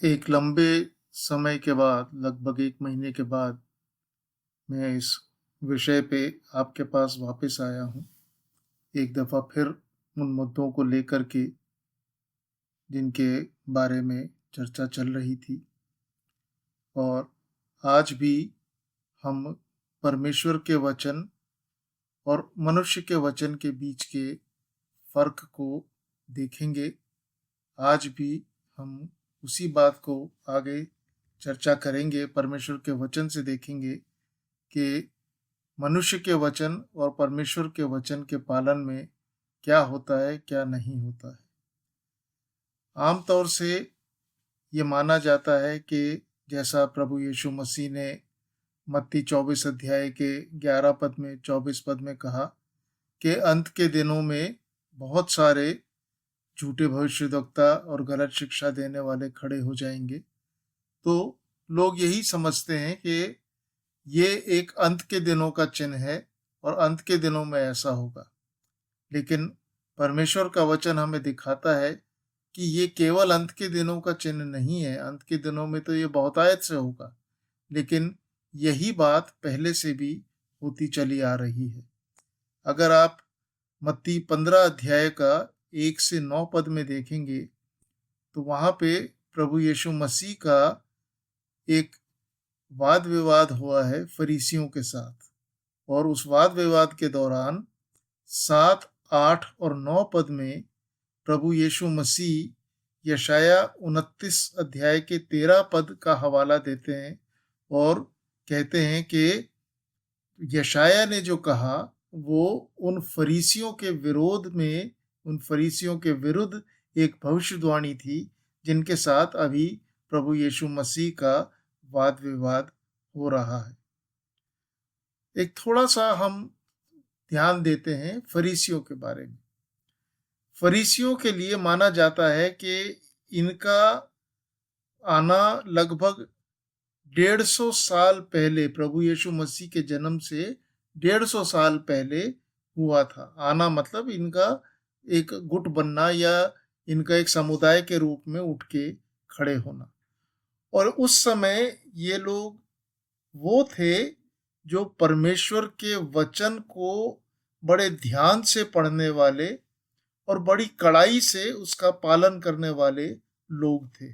एक लंबे समय के बाद, लगभग 1 महीने के बाद, मैं इस विषय पे आपके पास वापस आया हूँ। एक दफ़ा फिर उन मुद्दों को लेकर के जिनके बारे में चर्चा चल रही थी और आज भी हम परमेश्वर के वचन और मनुष्य के वचन के बीच के फ़र्क को देखेंगे। आज भी हम उसी बात को आगे चर्चा करेंगे, परमेश्वर के वचन से देखेंगे कि मनुष्य के वचन और परमेश्वर के वचन के पालन में क्या होता है, क्या नहीं होता है। आम तौर से ये माना जाता है कि जैसा प्रभु यीशु मसीह ने मत्ती 24 अध्याय के 11 पद में 24 पद में कहा कि अंत के दिनों में बहुत सारे झूठे भविष्यद्वक्ता और गलत शिक्षा देने वाले खड़े हो जाएंगे। तो लोग यही समझते हैं कि ये एक अंत के दिनों का चिन्ह है और अंत के दिनों में ऐसा होगा। लेकिन परमेश्वर का वचन हमें दिखाता है कि ये केवल अंत के दिनों का चिन्ह नहीं है। अंत के दिनों में तो ये बहुतायत से होगा, लेकिन यही बात पहले से भी होती चली आ रही है। अगर आप मत्ती 15 अध्याय का 1 से 9 पद में देखेंगे तो वहाँ पे प्रभु यीशु मसीह का एक वाद विवाद हुआ है फरीसियों के साथ, और उस वाद विवाद के दौरान 7, 8 और 9 पद में प्रभु यीशु मसीह यशाया 29 अध्याय के 13 पद का हवाला देते हैं और कहते हैं कि यशाया ने जो कहा वो उन फरीसियों के विरोध में, उन फरीसियों के विरुद्ध एक भविष्यवाणी थी जिनके साथ अभी प्रभु यीशु मसीह का वाद विवाद हो रहा है। एक थोड़ा सा हम ध्यान देते हैं फरीसियों के बारे में। फरीसियों के लिए माना जाता है कि इनका आना लगभग 150 साल पहले, प्रभु यीशु मसीह के जन्म से 150 साल पहले हुआ था। आना मतलब इनका एक गुट बनना या इनका एक समुदाय के रूप में उठ के खड़े होना। और उस समय ये लोग वो थे जो परमेश्वर के वचन को बड़े ध्यान से पढ़ने वाले और बड़ी कड़ाई से उसका पालन करने वाले लोग थे।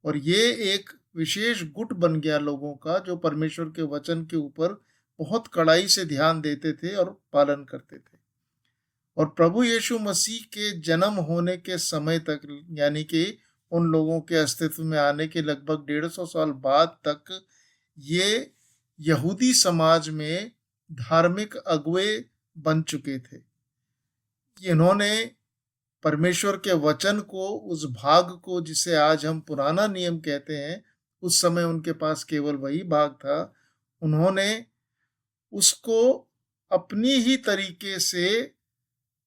और ये एक विशेष गुट बन गया लोगों का जो परमेश्वर के वचन के ऊपर बहुत कड़ाई से ध्यान देते थे और पालन करते थे। और प्रभु यीशु मसीह के जन्म होने के समय तक, यानी कि उन लोगों के अस्तित्व में आने के लगभग 150 साल बाद तक, ये यहूदी समाज में धार्मिक अगुवे बन चुके थे। इन्होंने परमेश्वर के वचन को, उस भाग को जिसे आज हम पुराना नियम कहते हैं, उस समय उनके पास केवल वही भाग था। उन्होंने उसको अपनी ही तरीके से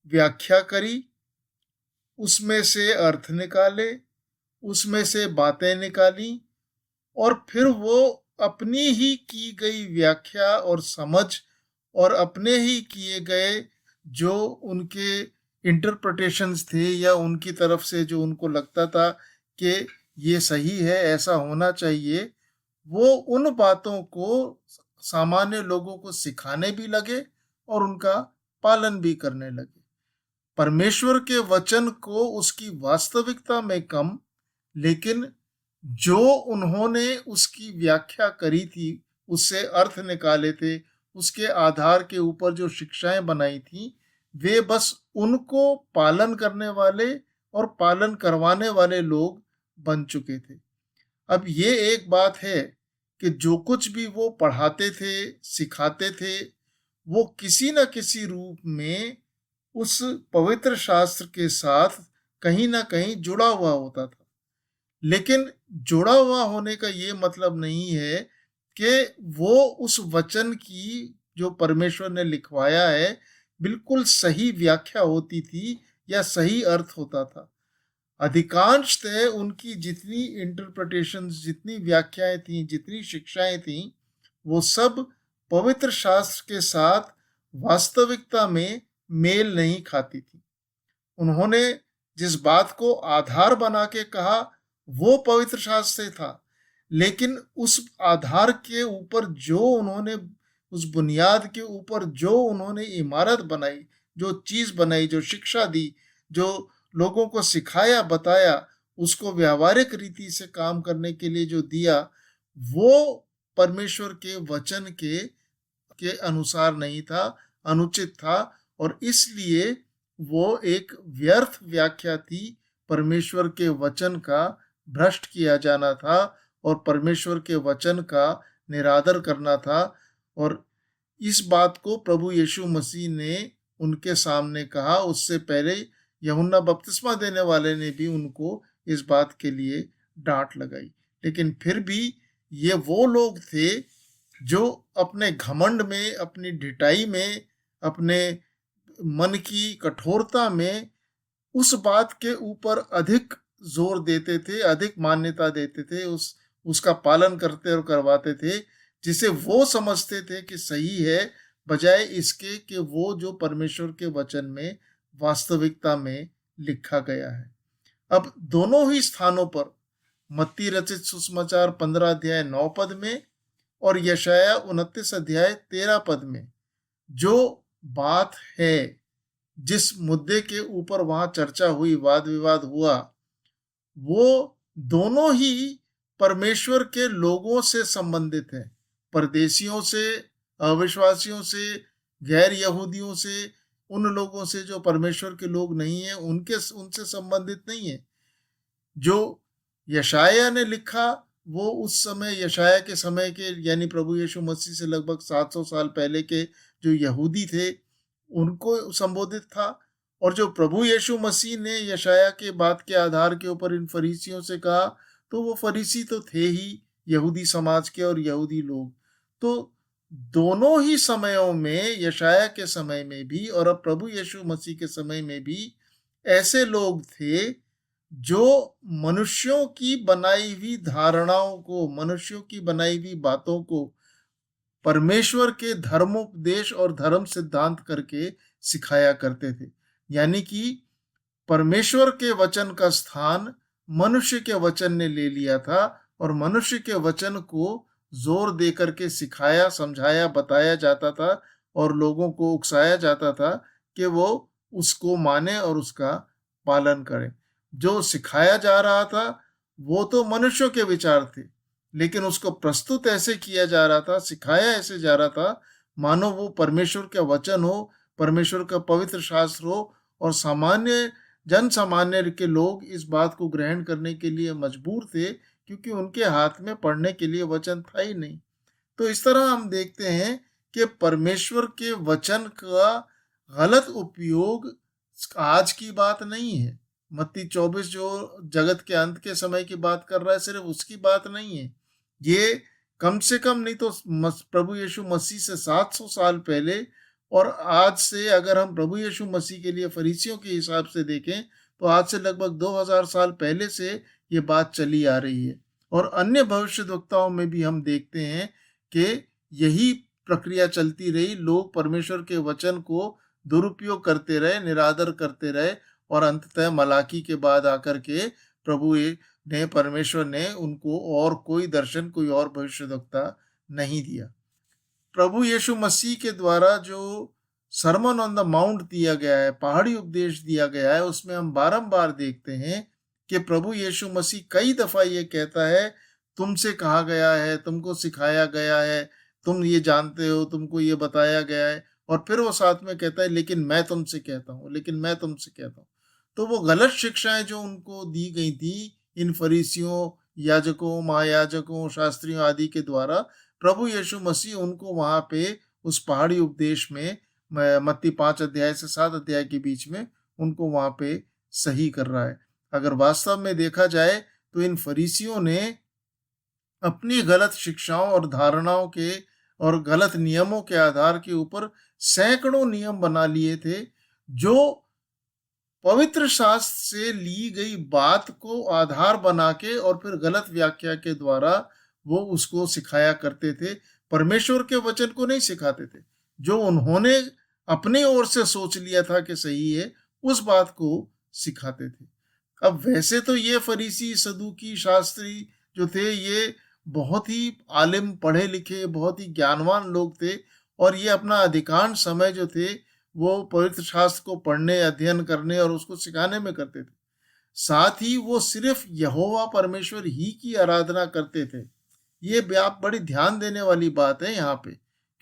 व्याख्या करी, उसमें से अर्थ निकाले, उसमें से बातें निकाली और फिर वो अपनी ही की गई व्याख्या और समझ और अपने ही किए गए जो उनके इंटरप्रिटेशंस थे या उनकी तरफ से जो उनको लगता था कि ये सही है, ऐसा होना चाहिए, वो उन बातों को सामान्य लोगों को सिखाने भी लगे और उनका पालन भी करने लगे। परमेश्वर के वचन को उसकी वास्तविकता में कम, लेकिन जो उन्होंने उसकी व्याख्या करी थी, उससे अर्थ निकाले थे, उसके आधार के ऊपर जो शिक्षाएं बनाई थी, वे बस उनको पालन करने वाले और पालन करवाने वाले लोग बन चुके थे। अब ये एक बात है कि जो कुछ भी वो पढ़ाते थे, सिखाते थे, वो किसी न किसी रूप में उस पवित्र शास्त्र के साथ कहीं ना कहीं जुड़ा हुआ होता था। लेकिन जुड़ा हुआ होने का ये मतलब नहीं है कि वो उस वचन की, जो परमेश्वर ने लिखवाया है, बिल्कुल सही व्याख्या होती थी या सही अर्थ होता था। अधिकांशतः उनकी जितनी इंटरप्रिटेशंस, जितनी व्याख्याएं थीं, जितनी शिक्षाएं थीं, वो सब पवित्र शास्त्र के साथ वास्तविकता में मेल नहीं खाती थी। उन्होंने जिस बात को आधार बना के कहा, वो पवित्र शास्त्र से था, लेकिन उस आधार के ऊपर जो उन्होंने, उस बुनियाद के ऊपर जो उन्होंने इमारत बनाई, जो चीज बनाई, जो शिक्षा दी, जो लोगों को सिखाया बताया, उसको व्यावहारिक रीति से काम करने के लिए जो दिया, वो परमेश्वर के वचन के अनुसार नहीं था, अनुचित था, और इसलिए वो एक व्यर्थ व्याख्या थी। परमेश्वर के वचन का भ्रष्ट किया जाना था और परमेश्वर के वचन का निरादर करना था। और इस बात को प्रभु यीशु मसीह ने उनके सामने कहा। उससे पहले यूहन्ना बपतिस्मा देने वाले ने भी उनको इस बात के लिए डांट लगाई। लेकिन फिर भी ये वो लोग थे जो अपने घमंड में, अपनी ढिठाई में, अपने मन की कठोरता में उस बात के ऊपर अधिक जोर देते थे, अधिक मान्यता देते थे, उसका पालन करते और करवाते थे, जिसे वो समझते थे कि सही है, बजाय इसके कि वो जो परमेश्वर के वचन में वास्तविकता में लिखा गया है। अब दोनों ही स्थानों पर, मत्ती रचित सुसमाचार 15 अध्याय 9 पद में और यशाया 29 अध्याय 13 पद में जो बात है, जिस मुद्दे के ऊपर वहां चर्चा हुई, वाद विवाद हुआ, वो दोनों ही परमेश्वर के लोगों से संबंधित है। परदेशियों से, अविश्वासियों से, गैर यहूदियों से, उन लोगों से जो परमेश्वर के लोग नहीं है, उनसे संबंधित नहीं है। जो यशाया ने लिखा वो उस समय, यशाया के समय के, यानी प्रभु यीशु मसीह से लगभग 700 साल पहले के जो यहूदी थे उनको संबोधित था। और जो प्रभु यीशु मसीह ने यशाया के बात के आधार के ऊपर इन फरीसियों से कहा, तो वो फरीसी तो थे ही यहूदी समाज के और यहूदी लोग। तो दोनों ही समयों में, यशाया के समय में भी और अब प्रभु यीशु मसीह के समय में भी, ऐसे लोग थे जो मनुष्यों की बनाई हुई धारणाओं को, मनुष्यों की बनाई हुई बातों को परमेश्वर के धर्मोपदेश और धर्म सिद्धांत करके सिखाया करते थे। यानी कि परमेश्वर के वचन का स्थान मनुष्य के वचन ने ले लिया था और मनुष्य के वचन को जोर दे करके सिखाया, समझाया, बताया जाता था और लोगों को उकसाया जाता था कि वो उसको माने और उसका पालन करें। जो सिखाया जा रहा था वो तो मनुष्यों के विचार थे, लेकिन उसको प्रस्तुत ऐसे किया जा रहा था, सिखाया ऐसे जा रहा था, मानो वो परमेश्वर का वचन हो, परमेश्वर का पवित्र शास्त्र हो, और सामान्य जन सामान्य के लोग इस बात को ग्रहण करने के लिए मजबूर थे, क्योंकि उनके हाथ में पढ़ने के लिए वचन था ही नहीं। तो इस तरह हम देखते हैं कि परमेश्वर के वचन का गलत उपयोग आज की बात नहीं है। मत्ती 24 जो जगत के अंत के समय की बात कर रहा है, सिर्फ उसकी बात नहीं है। ये कम से कम नहीं तो प्रभु यीशु मसीह से 700 साल पहले, और आज से अगर हम प्रभु यीशु मसीह के लिए फरीसियों के हिसाब से देखें तो आज से लगभग 2000 साल पहले से ये बात चली आ रही है। और अन्य भविष्यद्वक्ताओं में भी हम देखते हैं कि यही प्रक्रिया चलती रही। लोग परमेश्वर के वचन को दुरुपयोग करते रहे, निरादर करते रहे, और अंततः मलाकी के बाद आकर के प्रभु ने, परमेश्वर ने उनको और कोई दर्शन, कोई और भविष्यद्वक्ता नहीं दिया। प्रभु यीशु मसीह के द्वारा जो सरमन ऑन द माउंट दिया गया है, पहाड़ी उपदेश दिया गया है, उसमें हम बारंबार देखते हैं कि प्रभु यीशु मसीह कई दफा ये कहता है, तुमसे कहा गया है, तुमको सिखाया गया है, तुम ये जानते हो, तुमको ये बताया गया है, और फिर वो साथ में कहता है लेकिन मैं तुमसे कहता हूँ, लेकिन मैं तुमसे कहता हूँ। तो वो गलत शिक्षाएं जो उनको दी गई थी इन फरीसियों, याजकों, महायाजकों, शास्त्रियों आदि के द्वारा, प्रभु यीशु मसीह उनको वहां पे उस पहाड़ी उपदेश में, मत्ती 5 अध्याय से 7 अध्याय के बीच में, उनको वहां पे सही कर रहा है। अगर वास्तव में देखा जाए तो इन फरीसियों ने अपनी गलत शिक्षाओं और धारणाओं के और गलत नियमों के आधार के ऊपर सैकड़ों नियम बना लिए थे, जो पवित्र शास्त्र से ली गई बात को आधार बना के और फिर गलत व्याख्या के द्वारा वो उसको सिखाया करते थे। परमेश्वर के वचन को नहीं सिखाते थे। जो उन्होंने अपने ओर से सोच लिया था कि सही है, उस बात को सिखाते थे। अब वैसे तो ये फरीसी, सदूकी, शास्त्री जो थे, ये बहुत ही आलिम, पढ़े लिखे, बहुत ही ज्ञानवान लोग थे, और ये अपना अधिकांश समय जो थे वो पवित्र शास्त्र को पढ़ने, अध्ययन करने और उसको सिखाने में करते थे। साथ ही वो सिर्फ यहोवा परमेश्वर ही की आराधना करते थे। ये आप बड़ी ध्यान देने वाली बात है यहाँ पे,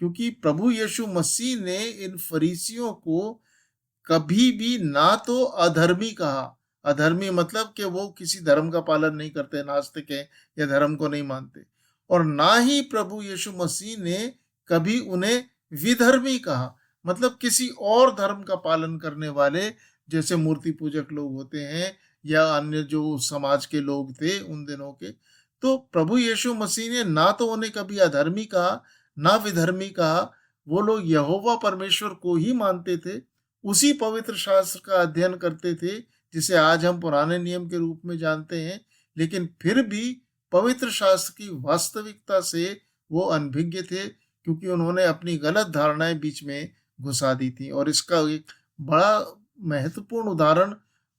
क्योंकि प्रभु यीशु मसीह ने इन फरीसियों को कभी भी ना तो अधर्मी कहा। अधर्मी मतलब कि वो किसी धर्म का पालन नहीं करते, नास्तिक है या धर्म को नहीं मानते। और ना ही प्रभु यीशु मसीह ने कभी उन्हें विधर्मी कहा, मतलब किसी और धर्म का पालन करने वाले, जैसे मूर्ति पूजक लोग होते हैं या अन्य जो समाज के लोग थे उन दिनों के। तो प्रभु यीशु मसीह ने ना तो उन्हें कभी अधर्मी कहा, ना विधर्मी कहा। वो लोग यहोवा परमेश्वर को ही मानते थे, उसी पवित्र शास्त्र का अध्ययन करते थे जिसे आज हम पुराने नियम के रूप में जानते हैं, लेकिन फिर भी पवित्र शास्त्र की वास्तविकता से वो अनभिज्ञ थे, क्योंकि उन्होंने अपनी गलत धारणाएं बीच में घुसा दी थी। और इसका एक बड़ा महत्वपूर्ण उदाहरण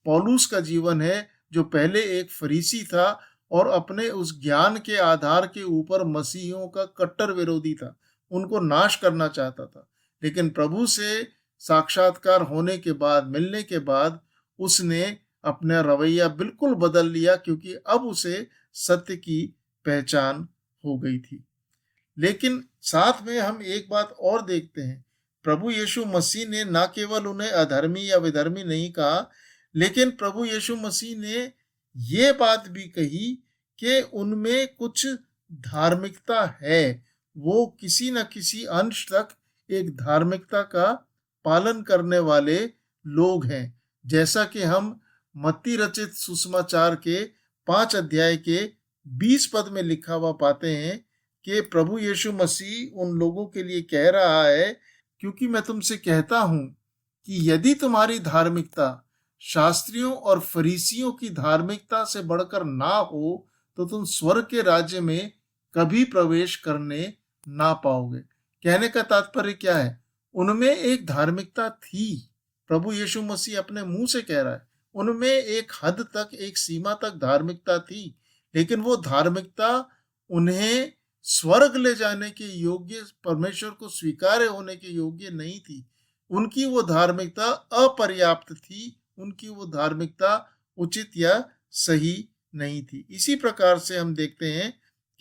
पौलुस का जीवन है, जो पहले एक फरीसी था और अपने उस ज्ञान के आधार के ऊपर मसीहियों का कट्टर विरोधी था, उनको नाश करना चाहता था। लेकिन प्रभु से साक्षात्कार होने के बाद, मिलने के बाद, उसने अपना रवैया बिल्कुल बदल लिया, क्योंकि अब उसे सत्य की पहचान हो गई थी। लेकिन साथ में हम एक बात और देखते हैं, प्रभु यीशु मसीह ने न केवल उन्हें अधर्मी या विधर्मी नहीं कहा, लेकिन प्रभु यीशु मसीह ने ये बात भी कही कि उनमें कुछ धार्मिकता है, वो किसी न किसी अंश तक एक धार्मिकता का पालन करने वाले लोग हैं। जैसा कि हम मत्ती रचित सुसमाचार के 5 अध्याय के 20 पद में लिखा हुआ पाते हैं कि प्रभु यीशु मसीह उन लोगों के लिए कह रहा है, क्योंकि मैं तुमसे कहता हूं कि यदि तुम्हारी धार्मिकता शास्त्रियों और फरीसियों की धार्मिकता से बढ़कर ना हो, तो तुम स्वर्ग के राज्य में कभी प्रवेश करने ना पाओगे। कहने का तात्पर्य क्या है? उनमें एक धार्मिकता थी, प्रभु यीशु मसीह अपने मुंह से कह रहा है, उनमें एक हद तक, एक सीमा तक धार्मिकता थी, लेकिन वो धार्मिकता उन्हें स्वर्ग ले जाने के योग्य, परमेश्वर को स्वीकार्य होने के योग्य नहीं थी। उनकी वो धार्मिकता अपर्याप्त थी, उनकी वो धार्मिकता उचित या सही नहीं थी। इसी प्रकार से हम देखते हैं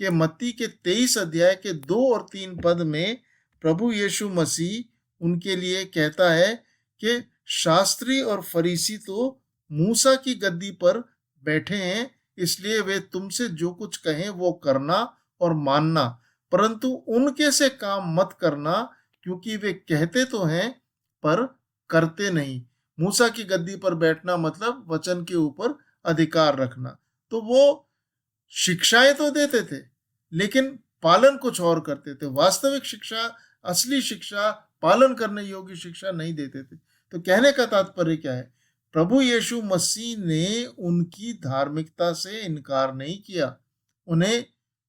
कि मत्ती के 23 अध्याय के 2 और 3 पद में प्रभु यीशु मसीह उनके लिए कहता है कि शास्त्री और फरीसी तो मूसा की गद्दी पर बैठे हैं, इसलिए वे तुमसे जो कुछ कहें वो करना और मानना, परंतु उनके से काम मत करना, क्योंकि वे कहते तो हैं पर करते नहीं। मूसा की गद्दी पर बैठना मतलब वचन के ऊपर अधिकार रखना। तो वो शिक्षाएं तो देते थे, लेकिन पालन कुछ और करते थे। वास्तविक शिक्षा, असली शिक्षा, पालन करने योग्य शिक्षा नहीं देते थे। तो कहने का तात्पर्य क्या है? प्रभु यीशु मसीह ने उनकी धार्मिकता से इनकार नहीं किया, उन्हें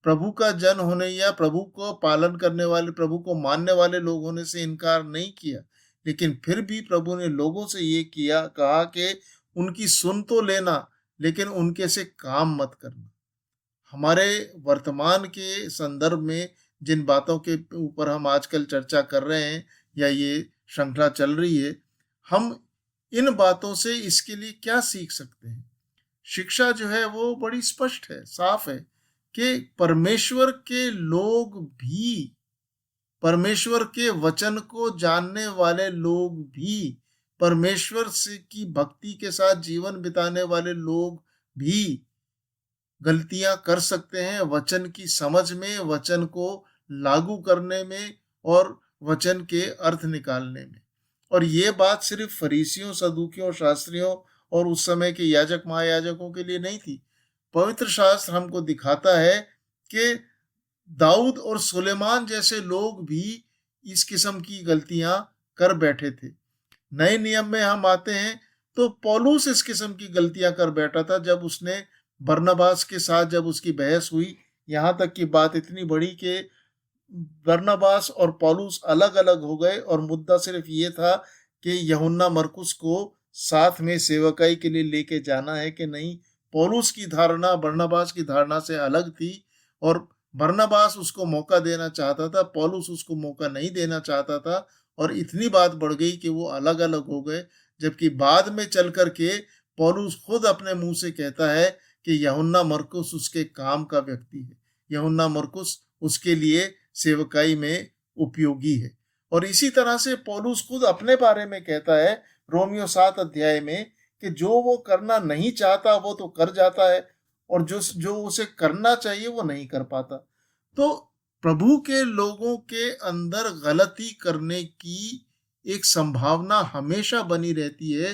प्रभु का जन होने या प्रभु को पालन करने वाले, प्रभु को मानने वाले लोग होने से इनकार नहीं किया, लेकिन फिर भी प्रभु ने लोगों से ये कहा कि उनकी सुन तो लेना, लेकिन उनके से काम मत करना। हमारे वर्तमान के संदर्भ में जिन बातों के ऊपर हम आजकल चर्चा कर रहे हैं या ये श्रृंखला चल रही है, हम इन बातों से इसके लिए क्या सीख सकते हैं? शिक्षा जो है वो बड़ी स्पष्ट है, साफ है कि परमेश्वर के लोग भी, परमेश्वर के वचन को जानने वाले लोग भी, परमेश्वर से की भक्ति के साथ जीवन बिताने वाले लोग भी गलतियां कर सकते हैं वचन की समझ में, वचन को लागू करने में और वचन के अर्थ निकालने में। और ये बात सिर्फ फरीसियों, सदूकियों, शास्त्रियों और उस समय के याजक महायाजकों के लिए नहीं थी। पवित्र शास्त्र हमको दिखाता है कि दाऊद और सुलेमान जैसे लोग भी इस किस्म की गलतियां कर बैठे थे। नए नियम में हम आते हैं तो पौलुस इस किस्म की गलतियां कर बैठा था, जब उसने बरनबास के साथ जब उसकी बहस हुई, यहाँ तक की बात इतनी बड़ी कि बरनबास और पौलुस अलग अलग हो गए, और मुद्दा सिर्फ ये था कि यूहन्ना मरकुस को साथ में सेवकाई के लिए लेके जाना है कि नहीं। पौलुस की धारणा बरनबास की धारणा से अलग थी और बरनबास उसको मौका देना चाहता था, पौलुस उसको मौका नहीं देना चाहता था और इतनी बात बढ़ गई कि वो अलग अलग हो गए। जबकि बाद में चल करके पौलुस खुद अपने मुंह से कहता है कि यूहन्ना मरकुस उसके काम का व्यक्ति है, यूहन्ना मरकुस उसके लिए सेवकाई में उपयोगी है। और इसी तरह से पौलुस खुद अपने बारे में कहता है रोमियो 7 अध्याय में कि जो वो करना नहीं चाहता वो तो कर जाता है और जो जो उसे करना चाहिए वो नहीं कर पाता। तो प्रभु के लोगों के अंदर गलती करने की एक संभावना हमेशा बनी रहती है,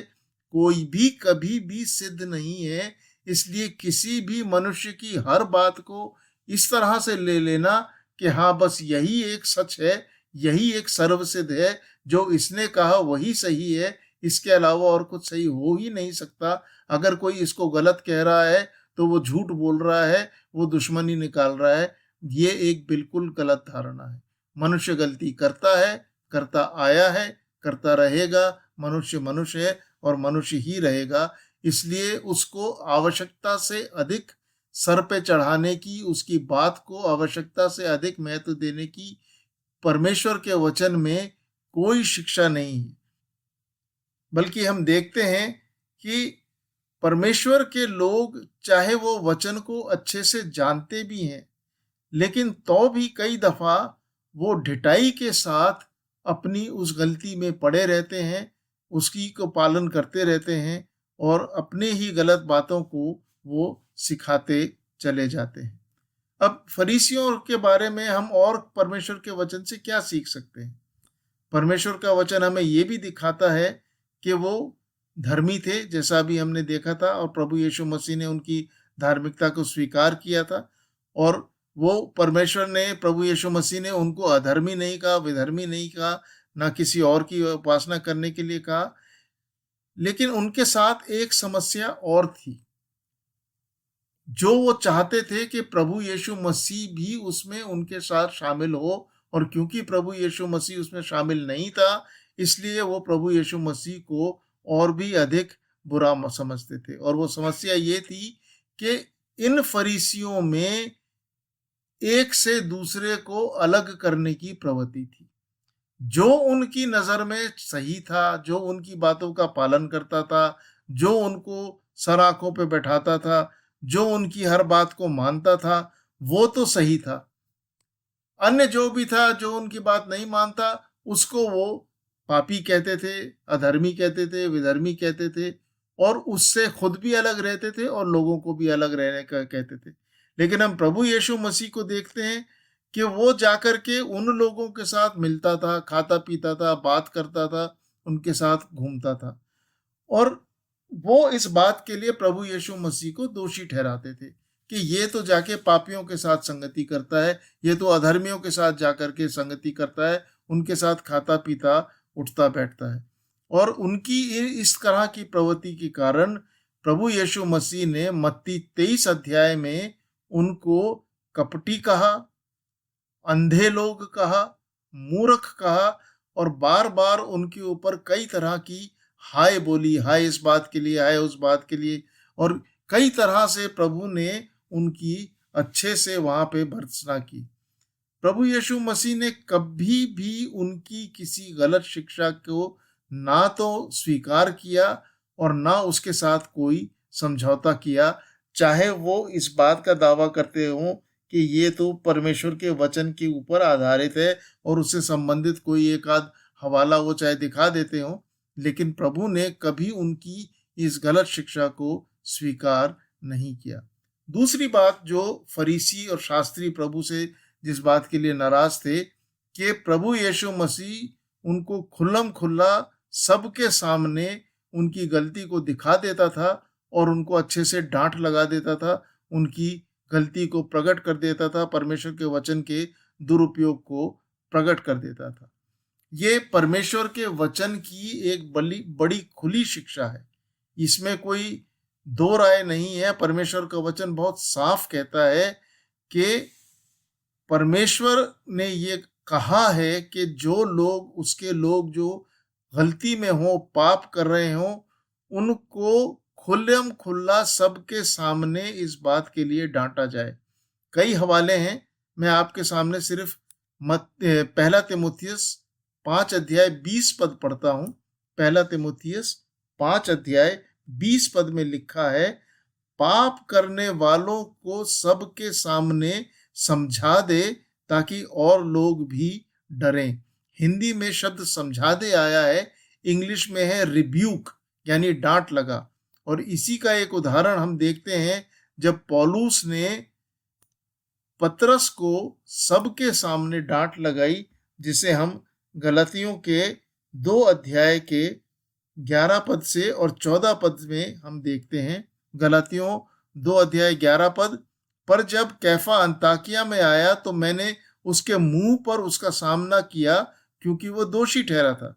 कोई भी कभी भी सिद्ध नहीं है। इसलिए किसी भी मनुष्य की हर बात को इस तरह से ले लेना कि हाँ बस यही एक सच है, यही एक सर्वसिद्ध है, जो इसने कहा वही सही है, इसके अलावा और कुछ सही हो ही नहीं सकता। अगर कोई इसको गलत कह रहा है तो वो झूठ बोल रहा है, वो दुश्मनी निकाल रहा है। ये एक बिल्कुल गलत धारणा है। मनुष्य गलती करता है, करता आया है, करता रहेगा। मनुष्य मनुष्य है और मनुष्य ही रहेगा। इसलिए उसको आवश्यकता से अधिक सर पे चढ़ाने की, उसकी बात को आवश्यकता से अधिक महत्व देने की परमेश्वर के वचन में कोई शिक्षा नहीं है। बल्कि हम देखते हैं कि परमेश्वर के लोग चाहे वो वचन को अच्छे से जानते भी हैं, लेकिन तो भी कई दफा वो ढिठाई के साथ अपनी उस गलती में पड़े रहते हैं, उसकी को पालन करते रहते हैं और अपने ही गलत बातों को वो सिखाते चले जाते हैं। अब फरीसियों के बारे में हम और परमेश्वर के वचन से क्या सीख सकते हैं? परमेश्वर का वचन हमें ये भी दिखाता है कि वो धर्मी थे, जैसा भी हमने देखा था, और प्रभु यीशु मसीह ने उनकी धार्मिकता को स्वीकार किया था। और वो परमेश्वर ने, प्रभु यीशु मसीह ने उनको अधर्मी नहीं कहा, विधर्मी नहीं कहा, ना किसी और की उपासना करने के लिए कहा। लेकिन उनके साथ एक समस्या और थी, जो वो चाहते थे कि प्रभु यीशु मसीह भी उसमें उनके साथ शामिल हो। और क्योंकि प्रभु यीशु मसीह उसमें शामिल नहीं था, इसलिए वो प्रभु यीशु मसीह को और भी अधिक बुरा समझते थे। और वो समस्या ये थी कि इन फरीसियों में एक से दूसरे को अलग करने की प्रवृत्ति थी। जो उनकी नजर में सही था, जो उनकी बातों का पालन करता था, जो उनको सर आंखों पे बैठाता था, जो उनकी हर बात को मानता था, वो तो सही था। अन्य जो भी था, जो उनकी बात नहीं मानता, उसको वो पापी कहते थे, अधर्मी कहते थे, विधर्मी कहते थे और उससे खुद भी अलग रहते थे और लोगों को भी अलग रहने का कहते थे। लेकिन हम प्रभु यीशु मसीह को देखते हैं कि वो जाकर के उन लोगों के साथ मिलता था, खाता पीता था, बात करता था, उनके साथ घूमता था। और वो इस बात के लिए प्रभु यीशु मसीह को दोषी ठहराते थे कि ये तो जाके पापियों के साथ संगति करता है, ये तो अधर्मियों के साथ जाकर के संगति करता है, उनके साथ खाता पीता उठता बैठता है। और उनकी इस तरह की प्रवृत्ति के कारण प्रभु यीशु मसीह ने मत्ती 23 अध्याय में उनको कपटी कहा, अंधे लोग कहा, मूर्ख कहा और बार बार उनके ऊपर कई तरह की हाय बोली, हाय इस बात के लिए, हाय उस बात के लिए। और कई तरह से प्रभु ने उनकी अच्छे से वहां पे भर्त्सना की। प्रभु यीशु मसीह ने कभी भी उनकी किसी गलत शिक्षा को ना तो स्वीकार किया और ना उसके साथ कोई समझौता किया, चाहे वो इस बात का दावा करते हों कि ये तो परमेश्वर के वचन के ऊपर आधारित है और उससे संबंधित कोई एक आध हवाला वो चाहे दिखा देते हों। लेकिन प्रभु ने कभी उनकी इस गलत शिक्षा को स्वीकार नहीं किया। दूसरी बात, जो फरीसी और शास्त्री प्रभु से जिस बात के लिए नाराज थे कि प्रभु यीशु मसीह उनको खुल्लम खुल्ला सबके सामने उनकी गलती को दिखा देता था और उनको अच्छे से डांट लगा देता था, उनकी गलती को प्रकट कर देता था, परमेश्वर के वचन के दुरुपयोग को प्रकट कर देता था। ये परमेश्वर के वचन की एक बड़ी बड़ी खुली शिक्षा है, इसमें कोई दो राय नहीं है। परमेश्वर का वचन बहुत साफ कहता है कि परमेश्वर ने ये कहा है कि जो लोग, उसके लोग जो गलती में हो, पाप कर रहे हो, उनको खुल्लम खुल्ला सबके सामने इस बात के लिए डांटा जाए। कई हवाले हैं, मैं आपके सामने सिर्फ पहला तीमुथियुस 5 अध्याय 20 पद पढ़ता हूँ। पहला तीमुथियुस 5 अध्याय 20 पद में लिखा है, पाप करने वालों को सबके सामने समझा दे ताकि और लोग भी डरें। हिंदी में शब्द समझा दे आया है, इंग्लिश में है रिब्यूक, यानी डांट लगा। और इसी का एक उदाहरण हम देखते हैं जब पौलुस ने पतरस को सबके सामने डांट लगाई, जिसे हम गलतियों के 2 अध्याय के 11 पद से और 14 पद में हम देखते हैं। गलतियों 2 अध्याय 11 पद, पर जब कैफा अंताकिया में आया तो मैंने उसके मुंह पर उसका सामना किया क्योंकि वो दोषी ठहरा था।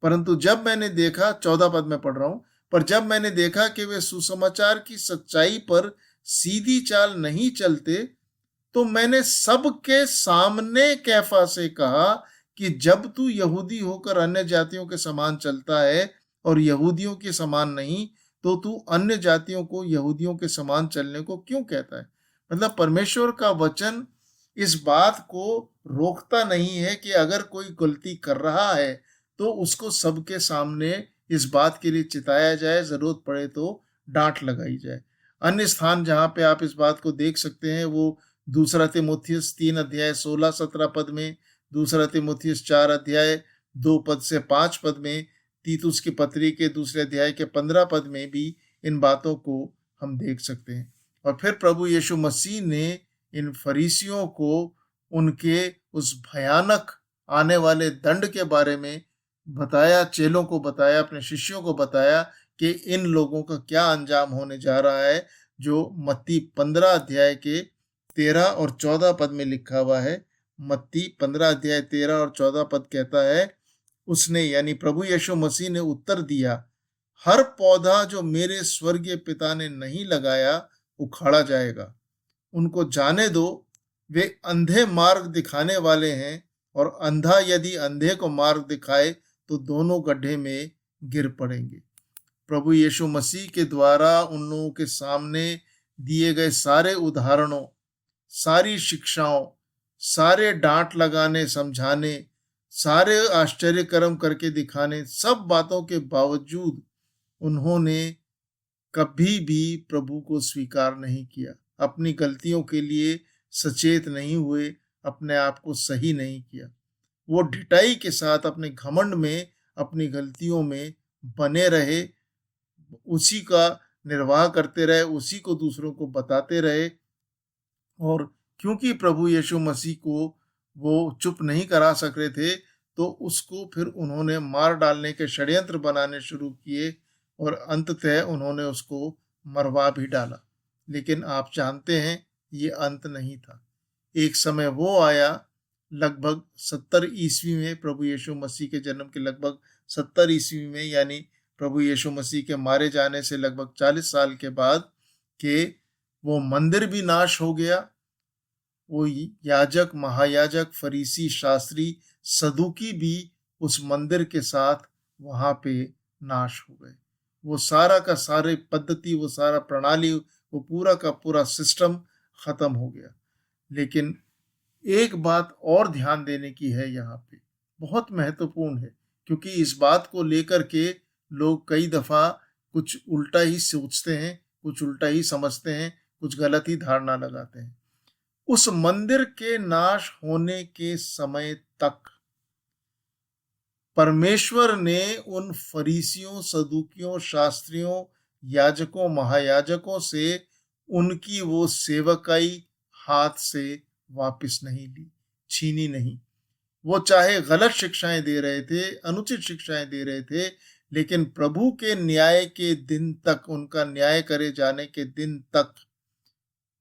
परंतु जब मैंने देखा, 14 पद में पढ़ रहा हूं, पर जब मैंने देखा कि वे सुसमाचार की सच्चाई पर सीधी चाल नहीं चलते, तो मैंने सबके सामने कैफा से कहा कि जब तू यहूदी होकर अन्य जातियों के समान चलता है और यहूदियों के समान नहीं, तो तू अन्य जातियों को यहूदियों के समान चलने को क्यों कहता है। मतलब परमेश्वर का वचन इस बात को रोकता नहीं है कि अगर कोई गलती कर रहा है तो उसको सबके सामने इस बात के लिए चिताया जाए, जरूरत पड़े तो डांट लगाई जाए। अन्य स्थान जहां पे आप इस बात को देख सकते हैं वो दूसरा तीमुथियुस 3 अध्याय 16-17 पद में, दूसरा तीमुथियुस 4 अध्याय 2 पद से 5 पद में, तीतुस की पत्री के दूसरे अध्याय के 15 पद में भी इन बातों को हम देख सकते हैं। और फिर प्रभु यीशु मसीह ने इन फरीसियों को उनके उस भयानक आने वाले दंड के बारे में बताया, चेलों को बताया, अपने शिष्यों को बताया कि इन लोगों का क्या अंजाम होने जा रहा है, जो मत्ती 15 अध्याय के 13 और 14 पद में लिखा हुआ है। मत्ती 15 अध्याय 13 और 14 पद कहता है, उसने यानी प्रभु यीशु मसीह ने उत्तर दिया, हर पौधा जो मेरे स्वर्गीय पिता ने नहीं लगाया उखाड़ा जाएगा। उनको जाने दो, वे अंधे मार्ग दिखाने वाले हैं, और अंधा यदि अंधे को मार्ग दिखाए तो दोनों गड्ढे में गिर पड़ेंगे। प्रभु यीशु मसीह के द्वारा उन लोगों के सामने दिए गए सारे उदाहरणों, सारी शिक्षाओं, सारे डांट लगाने समझाने, सारे आश्चर्य कर्म करके दिखाने, सब बातों के बावजूद उन्होंने कभी भी प्रभु को स्वीकार नहीं किया, अपनी गलतियों के लिए सचेत नहीं हुए, अपने आप को सही नहीं किया। वो ढिठाई के साथ अपने घमंड में, अपनी गलतियों में बने रहे, उसी का निर्वाह करते रहे, उसी को दूसरों को बताते रहे। और क्योंकि प्रभु यीशु मसीह को वो चुप नहीं करा सक रहे थे, तो उसको फिर उन्होंने मार डालने के षड्यंत्र बनाने शुरू किए और अंततः उन्होंने उसको मरवा भी डाला। लेकिन आप जानते हैं ये अंत नहीं था। एक समय वो आया, लगभग 70 ईस्वी में, प्रभु यीशु मसीह के जन्म के लगभग 70 ईस्वी में, यानी प्रभु यीशु मसीह के मारे जाने से लगभग 40 साल के बाद, के वो मंदिर भी नाश हो गया। वो याजक, महायाजक, फरीसी, शास्त्री, सदुकी भी उस मंदिर के साथ वहां पे नाश हो गए। वो सारा का सारे पद्धति, वो सारा प्रणाली, वो पूरा का पूरा सिस्टम खत्म हो गया। लेकिन एक बात और ध्यान देने की है यहाँ पे, बहुत महत्वपूर्ण है, क्योंकि इस बात को लेकर के लोग कई दफा कुछ उल्टा ही सोचते हैं, कुछ उल्टा ही समझते हैं, कुछ गलत ही धारणा लगाते हैं। उस मंदिर के नाश होने के समय तक परमेश्वर ने उन फरीसियों, सदुकियों, शास्त्रियों, याजकों, महायाजकों से उनकी वो सेवकाई हाथ से वापस नहीं ली, छीनी नहीं। वो चाहे गलत शिक्षाएं दे रहे थे, अनुचित शिक्षाएं दे रहे थे, लेकिन प्रभु के न्याय के दिन तक, उनका न्याय करे जाने के दिन तक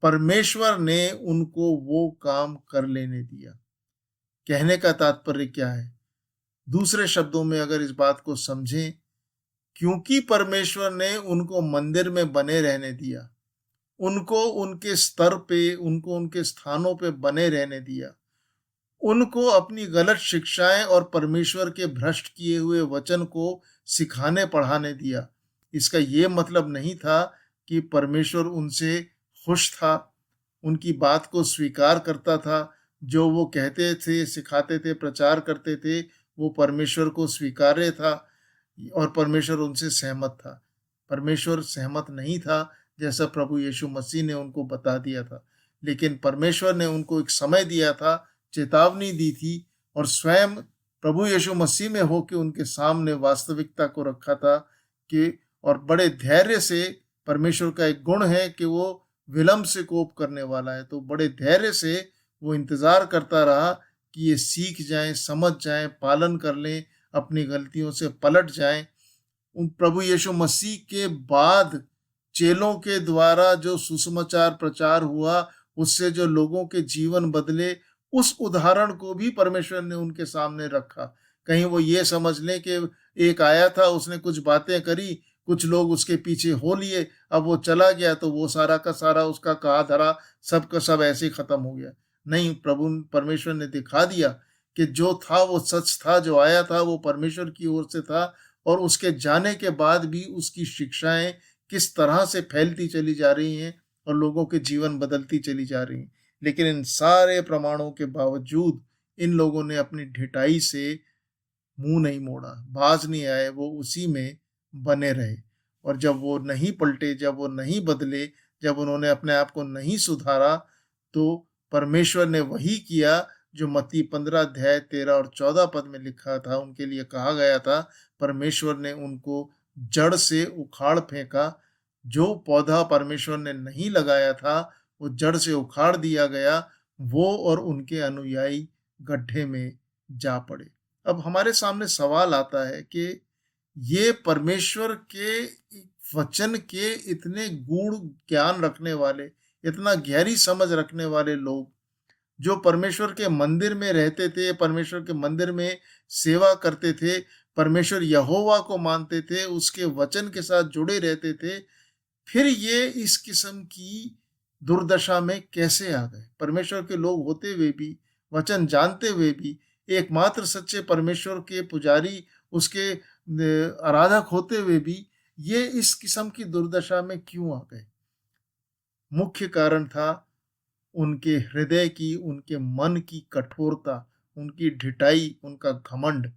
परमेश्वर ने उनको वो काम कर लेने दिया। कहने का तात्पर्य क्या है? दूसरे शब्दों में अगर इस बात को समझें, क्योंकि परमेश्वर ने उनको मंदिर में बने रहने दिया, उनको उनके स्तर पे, उनको उनके स्थानों पे बने रहने दिया, उनको अपनी गलत शिक्षाएं और परमेश्वर के भ्रष्ट किए हुए वचन को सिखाने पढ़ाने दिया, इसका ये मतलब नहीं था कि परमेश्वर उनसे खुश था, उनकी बात को स्वीकार करता था, जो वो कहते थे, सिखाते थे, प्रचार करते थे, वो परमेश्वर को स्वीकार्य था और परमेश्वर उनसे सहमत था। परमेश्वर सहमत नहीं था, जैसा प्रभु यीशु मसीह ने उनको बता दिया था। लेकिन परमेश्वर ने उनको एक समय दिया था, चेतावनी दी थी और स्वयं प्रभु यीशु मसीह में होके उनके सामने वास्तविकता को रखा था कि और बड़े धैर्य से, परमेश्वर का एक गुण है कि वो विलंब से कोप करने वाला है, तो बड़े धैर्य से वो इंतज़ार करता रहा कि ये सीख जाएँ, समझ जाएँ, पालन कर लें, अपनी गलतियों से पलट जाएँ। उन प्रभु यीशु मसीह के बाद चेलों के द्वारा जो सुसमाचार प्रचार हुआ, उससे जो लोगों के जीवन बदले, उस उदाहरण को भी परमेश्वर ने उनके सामने रखा। कहीं वो ये समझ लें कि एक आया था, उसने कुछ बातें करी, कुछ लोग उसके पीछे हो लिए, अब वो चला गया तो वो सारा का सारा उसका कहा धरा सब का सब ऐसे ही खत्म हो गया। नहीं, प्रभु परमेश्वर ने दिखा दिया कि जो था वो सच था, जो आया था वो परमेश्वर की ओर से था और उसके जाने के बाद भी उसकी शिक्षाएं किस तरह से फैलती चली जा रही हैं और लोगों के जीवन बदलती चली जा रही हैं। लेकिन इन सारे प्रमाणों के बावजूद इन लोगों ने अपनी ढिठाई से मुंह नहीं मोड़ा, बाज नहीं आए, वो उसी में बने रहे। और जब वो नहीं पलटे, जब वो नहीं बदले, जब उन्होंने अपने आप को नहीं सुधारा, तो परमेश्वर ने वही किया जो मत्ती 15 अध्याय 13 और 14 पद में लिखा था, उनके लिए कहा गया था। परमेश्वर ने उनको जड़ से उखाड़ फेंका। जो पौधा परमेश्वर ने नहीं लगाया था, वो जड़ से उखाड़ दिया गया। वो और उनके अनुयायी गड्ढे में जा पड़े। अब हमारे सामने सवाल आता है कि ये परमेश्वर के वचन के इतने गूढ़ ज्ञान रखने वाले, इतना गहरी समझ रखने वाले लोग, जो परमेश्वर के मंदिर में रहते थे, परमेश्वर के मंदिर में सेवा करते थे, परमेश्वर यहोवा को मानते थे, उसके वचन के साथ जुड़े रहते थे, फिर ये इस किस्म की दुर्दशा में कैसे आ गए? परमेश्वर के लोग होते हुए भी, वचन जानते हुए भी, एकमात्र सच्चे परमेश्वर के पुजारी, उसके आराधक होते हुए भी, ये इस किस्म की दुर्दशा में क्यों आ गए? मुख्य कारण था उनके हृदय की, उनके मन की कठोरता, उनकी ढिठाई, उनका घमंड।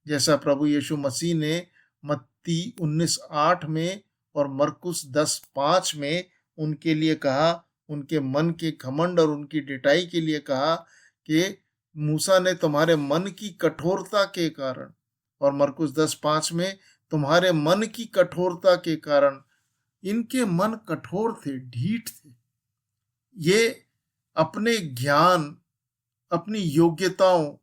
जैसा प्रभु यीशु मसीह ने मत्ती 19:8 में और मरकुस 10:5 में उनके लिए कहा, उनके मन के घमंड और उनकी ढिठाई के लिए कहा कि मूसा ने तुम्हारे मन की कठोरता के कारण, और मरकुस 10:5 में तुम्हारे मन की कठोरता के कारण। इनके मन कठोर थे, ढीठ थे। ये अपने ज्ञान, अपनी योग्यताओं,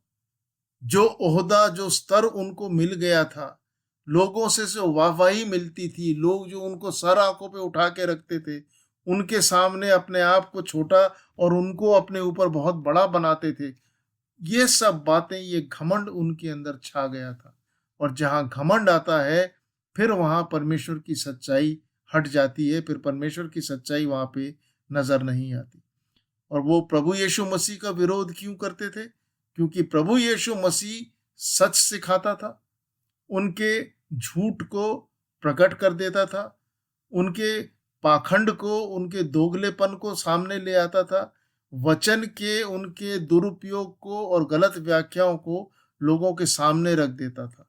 जो ओहदा, जो स्तर उनको मिल गया था, लोगों से जो वाहवाही मिलती थी, लोग जो उनको सर आंखों पे उठा के रखते थे, उनके सामने अपने आप को छोटा और उनको अपने ऊपर बहुत बड़ा बनाते थे। ये सब बातें, ये घमंड उनके अंदर छा गया था। और जहाँ घमंड आता है, फिर वहाँ परमेश्वर की सच्चाई हट जाती है, फिर परमेश्वर की सच्चाई वहाँ पे नजर नहीं आती। और वो प्रभु यीशु मसीह का विरोध क्यों करते थे? क्योंकि प्रभु यीशु मसीह सच सिखाता था, उनके झूठ को प्रकट कर देता था, उनके पाखंड को, उनके दोगलेपन को सामने ले आता था, वचन के उनके दुरुपयोग को और गलत व्याख्याओं को लोगों के सामने रख देता था।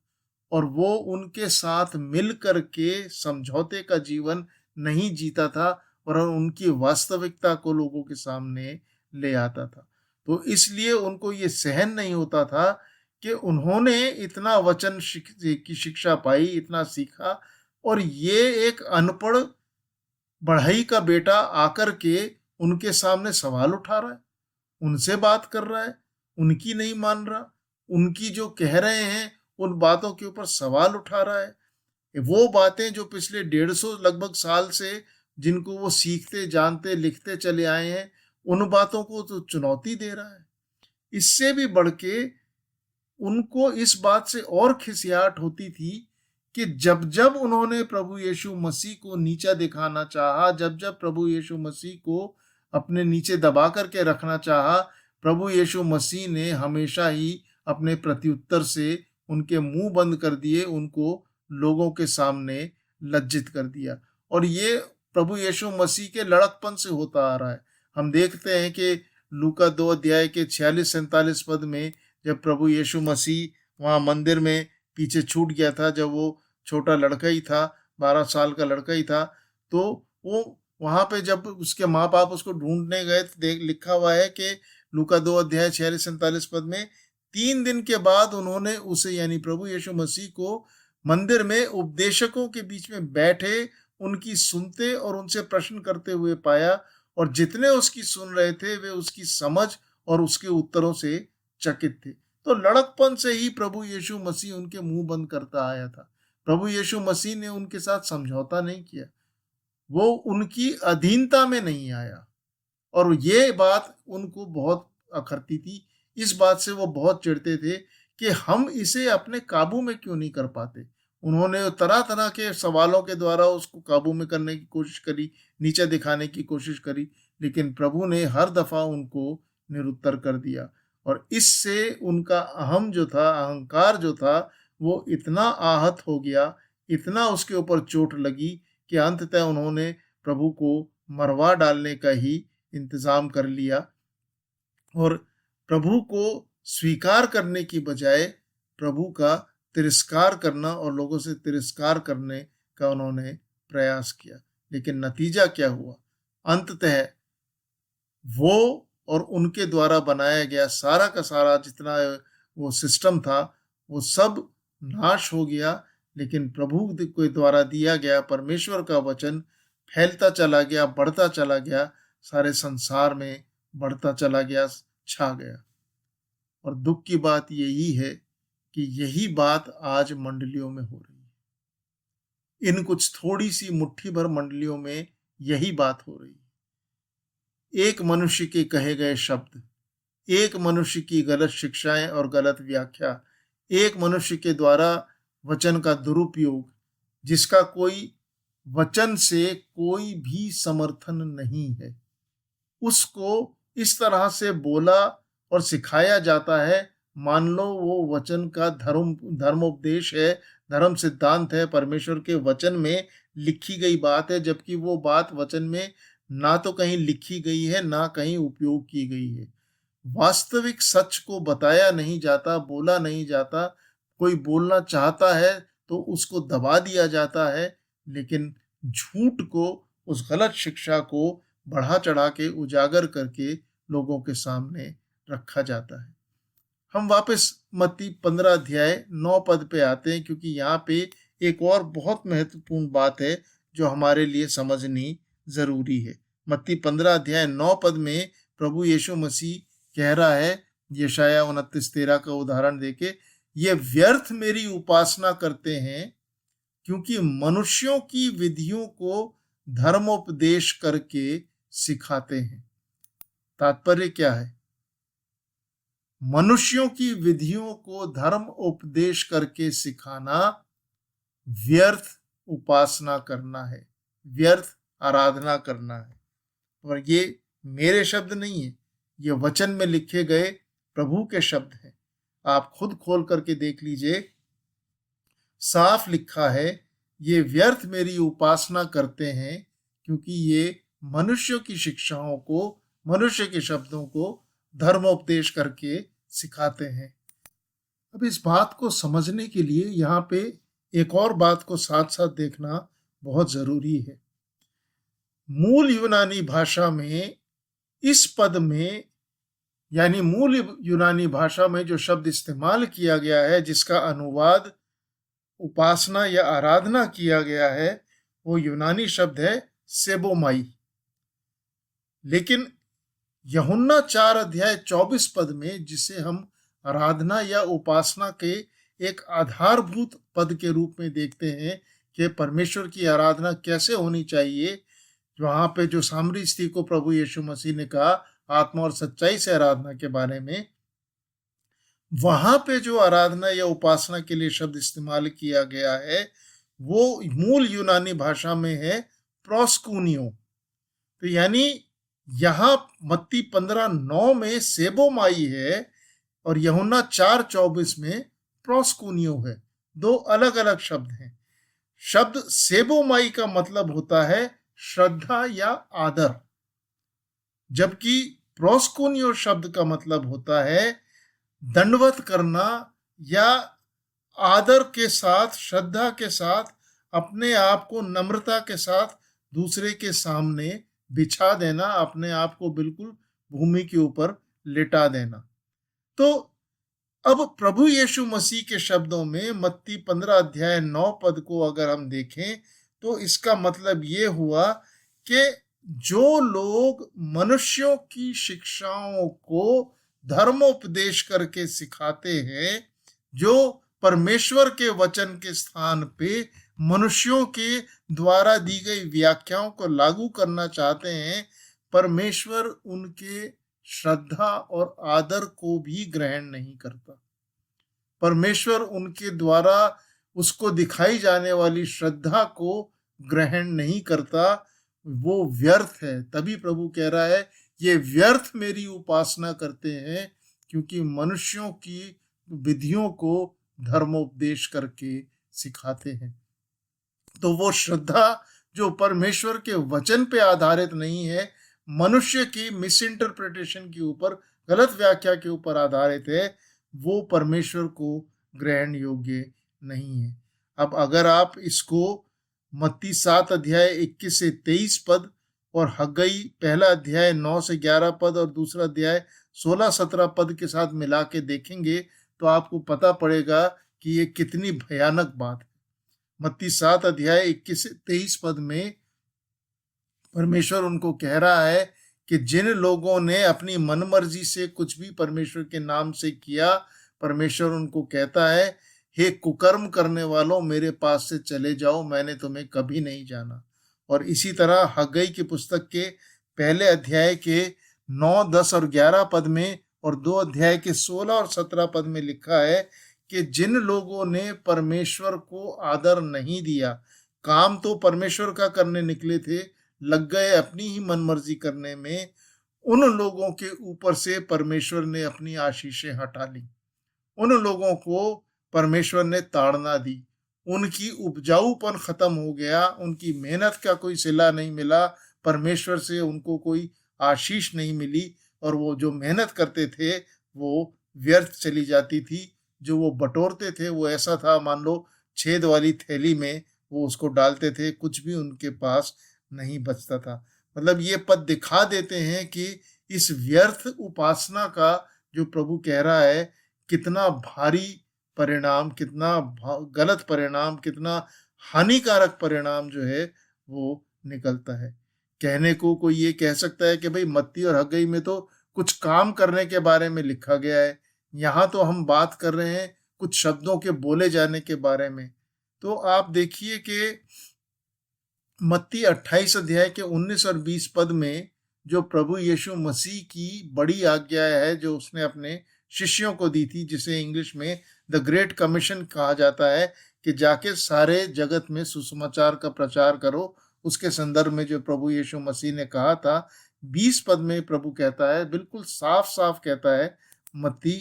और वो उनके साथ मिल कर के समझौते का जीवन नहीं जीता था और उनकी वास्तविकता को लोगों के सामने ले आता था। तो इसलिए उनको ये सहन नहीं होता था कि उन्होंने इतना वचन की शिक्षा पाई, इतना सीखा, और ये एक अनपढ़ बढ़ई का बेटा आकर के उनके सामने सवाल उठा रहा है, उनसे बात कर रहा है, उनकी नहीं मान रहा, उनकी जो कह रहे हैं उन बातों के ऊपर सवाल उठा रहा है। वो बातें जो पिछले 150 लगभग साल से जिनको वो सीखते, जानते, लिखते चले आए हैं, उन बातों को तो चुनौती दे रहा है। इससे भी बढ़ के उनको इस बात से और खिसियाहट होती थी कि जब जब उन्होंने प्रभु यीशु मसीह को नीचा दिखाना चाहा, जब जब प्रभु यीशु मसीह को अपने नीचे दबा करके रखना चाहा, प्रभु यीशु मसीह ने हमेशा ही अपने प्रत्युत्तर से उनके मुंह बंद कर दिए, उनको लोगों के सामने लज्जित कर दिया। और ये प्रभु यीशु मसीह के लड़कपन से होता आ रहा है। हम देखते हैं कि लूका 2 अध्याय के 46-47 पद में जब प्रभु यीशु मसीह वहाँ मंदिर में पीछे छूट गया था, जब वो छोटा लड़का ही था, 12 साल का लड़का ही था, तो वो वहाँ पे जब उसके माँ बाप उसको ढूंढने गए तो देख लिखा हुआ है कि लूका 2 अध्याय 46-47 पद में 3 दिन के बाद उन्होंने उसे यानी प्रभु यीशु मसीह को मंदिर में उपदेशकों के बीच में बैठे उनकी सुनते और उनसे प्रश्न करते हुए पाया, और जितने उसकी सुन रहे थे वे उसकी समझ और उसके उत्तरों से चकित थे। तो लड़कपन से ही प्रभु यीशु मसीह उनके मुंह बंद करता आया था। प्रभु यीशु मसीह ने उनके साथ समझौता नहीं किया, वो उनकी अधीनता में नहीं आया, और ये बात उनको बहुत अखरती थी। इस बात से वो बहुत चिढ़ते थे कि हम इसे अपने काबू में क्यों नहीं कर पाते। उन्होंने तरह तरह के सवालों के द्वारा उसको काबू में करने की कोशिश करी, नीचे दिखाने की कोशिश करी, लेकिन प्रभु ने हर दफा उनको निरुत्तर कर दिया। और इससे उनका अहंकार जो था वो इतना आहत हो गया, इतना उसके ऊपर चोट लगी कि अंततः उन्होंने प्रभु को मरवा डालने का ही इंतजाम कर लिया, और प्रभु को स्वीकार करने की बजाय प्रभु का तिरस्कार करना और लोगों से तिरस्कार करने का उन्होंने प्रयास किया। लेकिन नतीजा क्या हुआ? अंततः वो और उनके द्वारा बनाया गया सारा का सारा जितना वो सिस्टम था वो सब नाश हो गया। लेकिन प्रभु के द्वारा दिया गया परमेश्वर का वचन फैलता चला गया, बढ़ता चला गया, सारे संसार में बढ़ता चला गया, छा गया। और दुख की बात यही है कि यही बात आज मंडलियों में हो रही है। इन कुछ थोड़ी सी मुट्ठी भर मंडलियों में यही बात हो रही है। एक मनुष्य के कहे गए शब्द, एक मनुष्य की गलत शिक्षाएं और गलत व्याख्या, एक मनुष्य के द्वारा वचन का दुरुपयोग, जिसका कोई वचन से कोई भी समर्थन नहीं है, उसको इस तरह से बोला और सिखाया जाता है मान लो वो वचन का धर्मोपदेश है, धर्म सिद्धांत है, परमेश्वर के वचन में लिखी गई बात है, जबकि वो बात वचन में ना तो कहीं लिखी गई है ना कहीं उपयोग की गई है। वास्तविक सच को बताया नहीं जाता, बोला नहीं जाता। कोई बोलना चाहता है तो उसको दबा दिया जाता है, लेकिन झूठ को, उस गलत शिक्षा को बढ़ा चढ़ा के उजागर करके लोगों के सामने रखा जाता है। हम वापस मत्ती 15 अध्याय 9 पद पे आते हैं, क्योंकि यहाँ पे एक और बहुत महत्वपूर्ण बात है जो हमारे लिए समझनी जरूरी है। मत्ती 15 अध्याय 9 पद में प्रभु यीशु मसीह कह रहा है, यशाया 29:13 का उदाहरण देके, ये व्यर्थ मेरी उपासना करते हैं क्योंकि मनुष्यों की विधियों को धर्मोपदेश करके सिखाते हैं। तात्पर्य क्या है? मनुष्यों की विधियों को धर्म उपदेश करके सिखाना व्यर्थ उपासना करना है, व्यर्थ आराधना करना है। और ये मेरे शब्द नहीं है, ये वचन में लिखे गए प्रभु के शब्द हैं। आप खुद खोल करके देख लीजिए, साफ लिखा है, ये व्यर्थ मेरी उपासना करते हैं क्योंकि ये मनुष्यों की शिक्षाओं को, मनुष्य के शब्दों को धर्मोपदेश करके सिखाते हैं। अब इस बात को समझने के लिए यहाँ पे एक और बात को साथ साथ देखना बहुत जरूरी है। मूल यूनानी भाषा में इस पद में, यानी मूल यूनानी भाषा में जो शब्द इस्तेमाल किया गया है, जिसका अनुवाद उपासना या आराधना किया गया है, वो यूनानी शब्द है सेबोमाई। लेकिन यूहन्ना 4 अध्याय 24 पद में, जिसे हम आराधना या उपासना के एक आधारभूत पद के रूप में देखते हैं कि परमेश्वर की आराधना कैसे होनी चाहिए, वहां पे जो सामरी स्त्री को प्रभु यीशु मसीह ने कहा आत्मा और सच्चाई से आराधना के बारे में, वहां पे जो आराधना या उपासना के लिए शब्द इस्तेमाल किया गया है वो मूल यूनानी भाषा में है प्रोस्कूनियो। तो यानी यहाँ मत्ती 15:9 में सेबोमाई है और यूहन्ना 4:24 में प्रोस्कूनियो है। दो अलग अलग शब्द हैं। शब्द सेबोमाई का मतलब होता है श्रद्धा या आदर, जबकि प्रोस्कोनियो शब्द का मतलब होता है दंडवत करना या आदर के साथ, श्रद्धा के साथ, अपने आप को नम्रता के साथ दूसरे के सामने बिछा देना, अपने आप को बिल्कुल भूमि के ऊपर लिटा देना। तो अब प्रभु यीशु मसीह के शब्दों में मत्ती 15 अध्याय 9 पद को अगर हम देखें तो इसका मतलब ये हुआ कि जो लोग मनुष्यों की शिक्षाओं को धर्मोपदेश करके सिखाते हैं, जो परमेश्वर के वचन के स्थान पे मनुष्यों के द्वारा दी गई व्याख्याओं को लागू करना चाहते हैं, परमेश्वर उनके श्रद्धा और आदर को भी ग्रहण नहीं करता। परमेश्वर उनके द्वारा उसको दिखाई जाने वाली श्रद्धा को ग्रहण नहीं करता, वो व्यर्थ है। तभी प्रभु कह रहा है ये व्यर्थ मेरी उपासना करते हैं, क्योंकि मनुष्यों की विधियों को धर्मोपदेश करके सिखाते हैं। तो वो श्रद्धा जो परमेश्वर के वचन पे आधारित नहीं है, मनुष्य की मिस इंटरप्रिटेशन के ऊपर, गलत व्याख्या के ऊपर आधारित है, वो परमेश्वर को ग्रहण योग्य नहीं है। अब अगर आप इसको मत्ती 7 अध्याय 21 से 23 पद और हग्गई पहला अध्याय 9 से 11 पद और दूसरा अध्याय 16-17 पद के साथ मिला के देखेंगे तो आपको पता पड़ेगा कि ये कितनी भयानक बात है। मत्ती 7 अध्याय 21 से 23 पद में परमेश्वर उनको कह रहा है कि जिन लोगों ने अपनी मनमर्जी से कुछ भी परमेश्वर के नाम से किया, परमेश्वर उनको कहता है, हे कुकर्म करने वालों, मेरे पास से चले जाओ, मैंने तुम्हें कभी नहीं जाना। और इसी तरह हग्गई की पुस्तक के पहले अध्याय के 9, 10 और 11 पद में और 2 अध्याय के 16 और 17 पद में लिखा है कि जिन लोगों ने परमेश्वर को आदर नहीं दिया, काम तो परमेश्वर का करने निकले थे, लग गए अपनी ही मनमर्जी करने में, उन लोगों के ऊपर से परमेश्वर ने अपनी आशीषें हटा ली। उन लोगों को परमेश्वर ने ताड़ना दी, उनकी उपजाऊपन खत्म हो गया, उनकी मेहनत का कोई सिला नहीं मिला, परमेश्वर से उनको कोई आशीष नहीं मिली, और वो जो मेहनत करते थे वो व्यर्थ चली जाती थी। जो वो बटोरते थे वो ऐसा था, मान लो छेद वाली थैली में वो उसको डालते थे, कुछ भी उनके पास नहीं बचता था। मतलब ये पद दिखा देते हैं कि इस व्यर्थ उपासना का जो प्रभु कह रहा है, कितना भारी परिणाम, कितना गलत परिणाम, कितना हानिकारक परिणाम जो है वो निकलता है। कहने को कोई ये कह सकता है कि भाई मत्ती और हग्गई में तो कुछ काम करने के बारे में लिखा गया है, यहाँ तो हम बात कर रहे हैं कुछ शब्दों के बोले जाने के बारे में। तो आप देखिए कि मत्ती 28 अध्याय के 19 और 20 पद में जो प्रभु यीशु मसीह की बड़ी आज्ञा है, जो उसने अपने शिष्यों को दी थी, जिसे इंग्लिश में द ग्रेट कमीशन कहा जाता है, कि जाके सारे जगत में सुसमाचार का प्रचार करो, उसके संदर्भ में जो प्रभु यीशु मसीह ने कहा था, 20 पद में प्रभु कहता है, बिल्कुल साफ साफ कहता है, मत्ती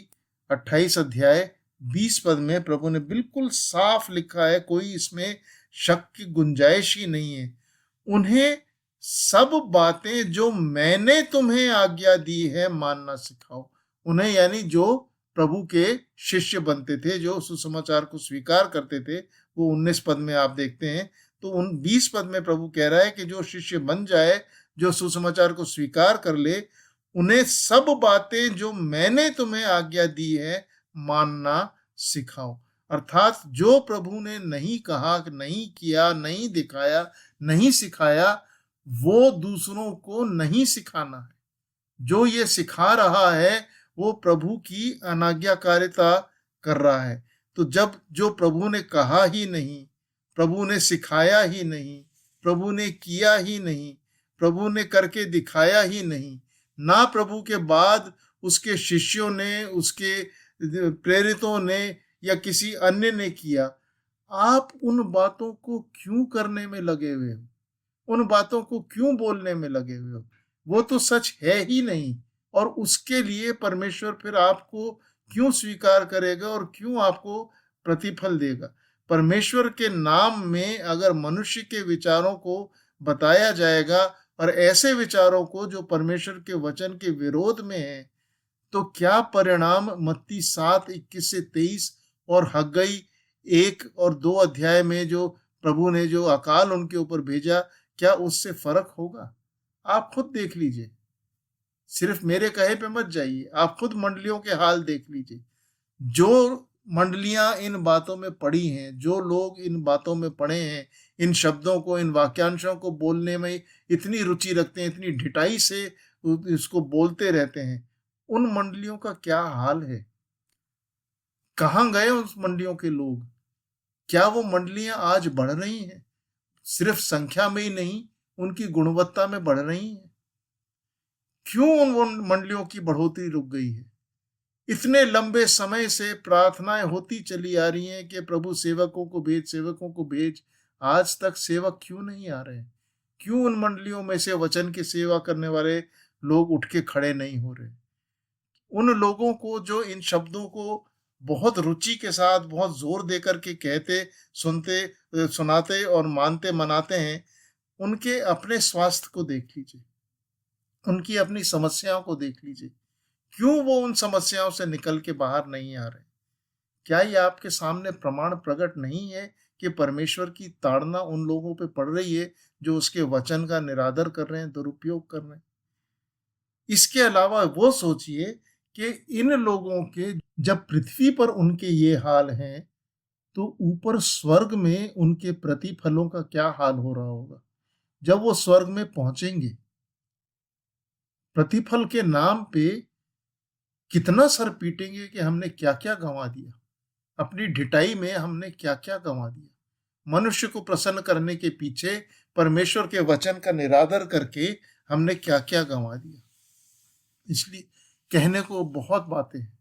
28 अध्याय 20 पद में प्रभु ने बिल्कुल साफ लिखा है, कोई इसमें शक की गुंजाइश ही नहीं है। उन्हें सब बातें जो मैंने तुम्हें आज्ञा दी है मानना सिखाओ। उन्हें यानी जो प्रभु के शिष्य बनते थे, जो सुसमाचार को स्वीकार करते थे, वो 19 पद में आप देखते हैं। तो उन 20 पद में प्रभु कह रहा है कि जो शिष्य बन जाए, जो सुसमाचार को स्वीकार कर ले, उन्हें सब बातें जो मैंने तुम्हें आज्ञा दी है मानना सिखाओ। अर्थात जो प्रभु ने नहीं कहा, नहीं किया, नहीं दिखाया, नहीं सिखाया, वो दूसरों को नहीं सिखाना है। जो ये सिखा रहा है वो प्रभु की अनाज्ञाकारिता कर रहा है। तो जब जो प्रभु ने कहा ही नहीं, प्रभु ने सिखाया ही नहीं, प्रभु ने किया ही नहीं, प्रभु ने करके दिखाया ही नहीं, ना प्रभु के बाद उसके शिष्यों ने, उसके प्रेरितों ने या किसी अन्य ने किया, आप उन बातों को क्यों करने में लगे हुए हो? उन बातों को क्यों बोलने में लगे हुए हो? वो तो सच है ही नहीं, और उसके लिए परमेश्वर फिर आपको क्यों स्वीकार करेगा और क्यों आपको प्रतिफल देगा? परमेश्वर के नाम में अगर मनुष्य के विचारों को बताया जाएगा और ऐसे विचारों को जो परमेश्वर के वचन के विरोध में है, तो क्या परिणाम मत्ती 7:21 से 23 और हग्गई 1 और 2 अध्याय में जो प्रभु ने जो अकाल उनके ऊपर भेजा, क्या उससे फर्क होगा? आप खुद देख लीजिए, सिर्फ मेरे कहे पे मत जाइए, आप खुद मंडलियों के हाल देख लीजिए। जो मंडलियां इन बातों में पड़ी हैं, जो लोग इन बातों में पड़े हैं, इन शब्दों को, इन वाक्यांशों को बोलने में इतनी रुचि रखते हैं, इतनी ढिठाई से इसको बोलते रहते हैं, उन मंडलियों का क्या हाल है? कहाँ गए उस मंडलियों के लोग? क्या वो मंडलियां आज बढ़ रही हैं? सिर्फ संख्या में ही नहीं, उनकी गुणवत्ता में बढ़ रही हैं। क्यों उन मंडलियों की बढ़ोतरी रुक गई है? इतने लंबे समय से प्रार्थनाएं होती चली आ रही हैं कि प्रभु सेवकों को भेज, सेवकों को भेज। आज तक सेवक क्यों नहीं आ रहे? क्यों उन मंडलियों में से वचन की सेवा करने वाले लोग उठ के खड़े नहीं हो रहे? उन लोगों को जो इन शब्दों को बहुत रुचि के साथ, बहुत जोर देकर के कहते, सुनते, सुनाते और मानते मनाते हैं, उनके अपने स्वास्थ्य को देख लीजिए, उनकी अपनी समस्याओं को देख लीजिए। क्यों वो उन समस्याओं से निकल के बाहर नहीं आ रहे? क्या ये आपके सामने प्रमाण प्रकट नहीं है कि परमेश्वर की ताड़ना उन लोगों पे पड़ रही है जो उसके वचन का निरादर कर रहे हैं, दुरुपयोग कर रहे हैं? इसके अलावा वो सोचिए कि इन लोगों के जब पृथ्वी पर उनके ये हाल हैं, तो ऊपर स्वर्ग में उनके प्रतिफलों का क्या हाल हो रहा होगा? जब वो स्वर्ग में पहुंचेंगे, प्रतिफल के नाम पे कितना सर पीटेंगे कि हमने क्या-क्या गँवा दिया। अपनी ढिठाई में हमने क्या-क्या गँवा दिया। मनुष्य को प्रसन्न करने के पीछे परमेश्वर के वचन का निरादर करके हमने क्या-क्या गँवा दिया। इसलिए कहने को बहुत बातें हैं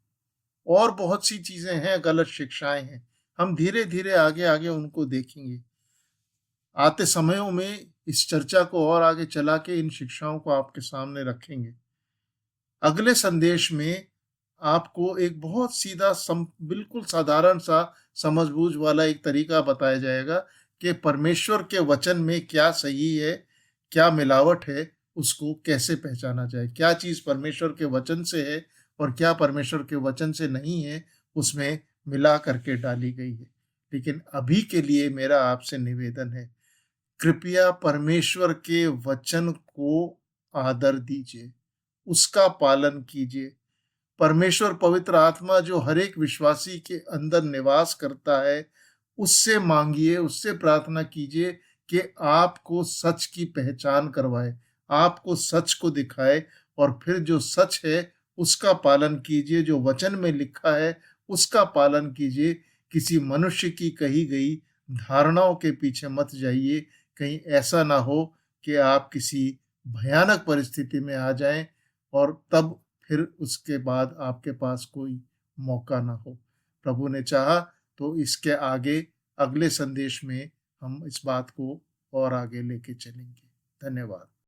और बहुत सी चीज़ें हैं, गलत शिक्षाएँ हैं। हम धीरे-धीरे आगे-आगे उनको देखेंगे। आते समयों में इस चर्चा को और आगे चला के इन शिक्षाओं को आपके सामने रखेंगे। अगले संदेश में आपको एक बहुत सीधा बिल्कुल साधारण सा समझ-बूझ वाला एक तरीका बताया जाएगा कि परमेश्वर के वचन में क्या सही है, क्या मिलावट है, उसको कैसे पहचाना जाए। क्या चीज़ परमेश्वर के वचन से है और क्या परमेश्वर के वचन से नहीं है, उसमें मिला करके डाली गई है। लेकिन अभी के लिए मेरा आपसे निवेदन है, कृपया परमेश्वर के वचन को आदर दीजिए, उसका पालन कीजिए। परमेश्वर पवित्र आत्मा जो हर एक विश्वासी के अंदर निवास करता है, उससे मांगिए, उससे प्रार्थना कीजिए कि आपको सच की पहचान करवाए, आपको सच को दिखाए और फिर जो सच है उसका पालन कीजिए, जो वचन में लिखा है उसका पालन कीजिए। किसी मनुष्य की कही गई धारणाओं के पीछे मत जाइए, कहीं ऐसा ना हो कि आप किसी भयानक परिस्थिति में आ जाएं और तब फिर उसके बाद आपके पास कोई मौका ना हो। प्रभु ने चाहा तो इसके आगे अगले संदेश में हम इस बात को और आगे लेके चलेंगे। धन्यवाद।